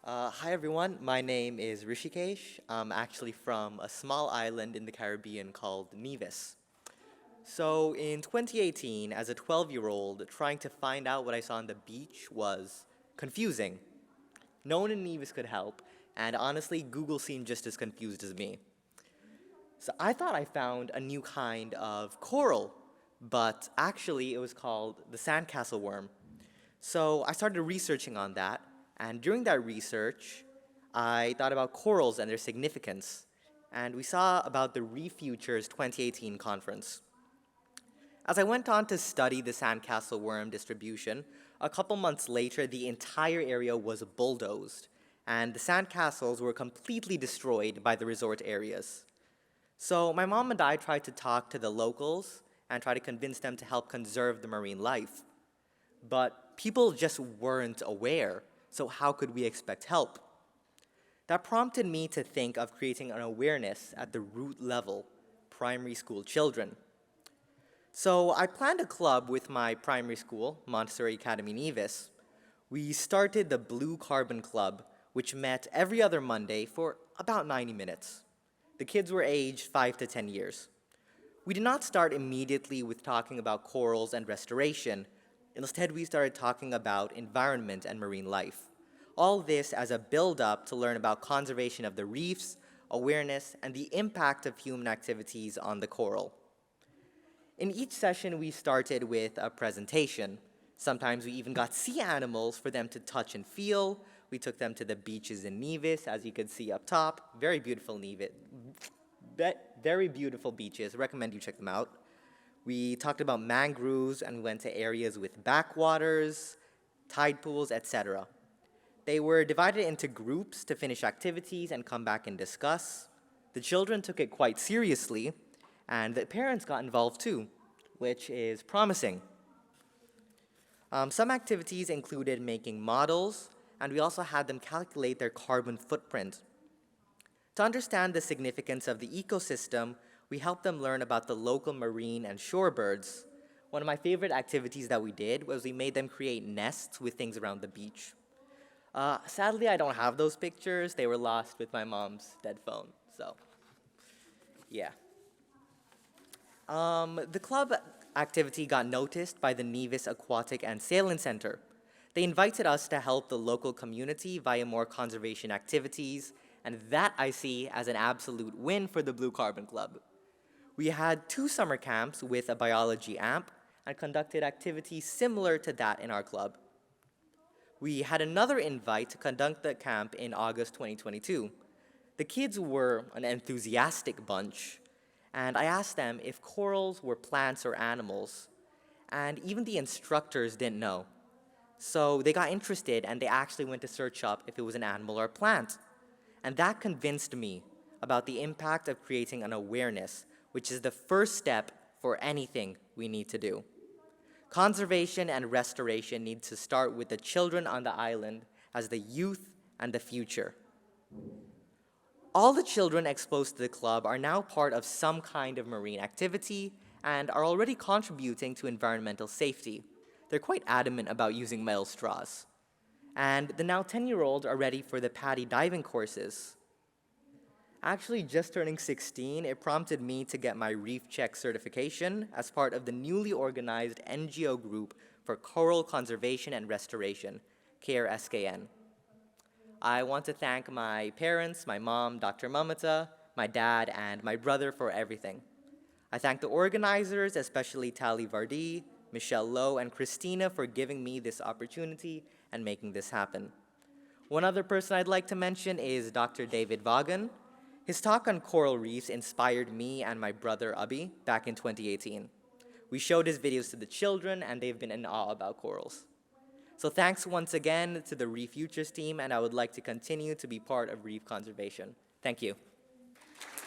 Hi everyone, my name is Hrishikesh. I'm actually from a small island in the Caribbean called Nevis. So in 2018, as a 12-year-old, trying to find out what I saw on the beach was confusing. No one in Nevis could help, and honestly, Google seemed just as confused as me. So I thought I found a new kind of coral, but actually it was called the sandcastle worm. So I started researching on that, and during that research, I thought about corals and their significance, and we saw about the Reef Futures 2018 conference. As I went on to study the sandcastle worm distribution, a couple months later, the entire area was bulldozed, and the sandcastles were completely destroyed by the resort areas. So my mom and I tried to talk to the locals and try to convince them to help conserve the marine life. But people just weren't aware, so how could we expect help? That prompted me to think of creating an awareness at the root level, primary school children. So I planned a club with my primary school, Montessori Academy Nevis. We started the Blue Carbon Club, which met every other Monday for about 90 minutes. The kids were aged 5 to 10 years. We did not start immediately with talking about corals and restoration. Instead, we started talking about environment and marine life. All this as a build-up to learn about conservation of the reefs, awareness, and the impact of human activities on the coral. In each session, we started with a presentation. Sometimes we even got sea animals for them to touch and feel. We took them to the beaches in Nevis, as you can see up top. Very beautiful Nevis. Very beautiful beaches. Recommend you check them out. We talked about mangroves and went to areas with backwaters, tide pools, etc. They were divided into groups to finish activities and come back and discuss. The children took it quite seriously, and the parents got involved too, which is promising. Some activities included making models, and we also had them calculate their carbon footprint. To understand the significance of the ecosystem, we helped them learn about the local marine and shorebirds. One of my favorite activities that we did was we made them create nests with things around the beach. Sadly, I don't have those pictures. They were lost with my mom's dead phone, so yeah. The club activity got noticed by the Nevis Aquatic and Sailing Center. They invited us to help the local community via more conservation activities, and that I see as an absolute win for the Blue Carbon Club. We had 2 summer camps with a biology amp and conducted activities similar to that in our club. We had another invite to conduct the camp in August 2022. The kids were an enthusiastic bunch, and I asked them if corals were plants or animals, and even the instructors didn't know. So they got interested and they actually went to search up if it was an animal or a plant. And that convinced me about the impact of creating an awareness, which is the first step for anything we need to do. Conservation and restoration need to start with the children on the island as the youth and the future. All the children exposed to the club are now part of some kind of marine activity and are already contributing to environmental safety. They're quite adamant about using metal straws. And the now 10-year-olds are ready for the PADI diving courses. Actually, just turning 16, it prompted me to get my Reef Check certification as part of the newly organized NGO group for Coral Conservation and Restoration, CARE-SKN. I want to thank my parents, my mom, Dr. Mamata, my dad, and my brother for everything. I thank the organizers, especially Tali Vardi, Michelle Lowe, and Christina for giving me this opportunity and making this happen. One other person I'd like to mention is Dr. David Vaughan. His talk on coral reefs inspired me and my brother Abhi back in 2018. We showed his videos to the children, and they've been in awe about corals. So thanks once again to the Reef Futures team, and I would like to continue to be part of reef conservation. Thank you.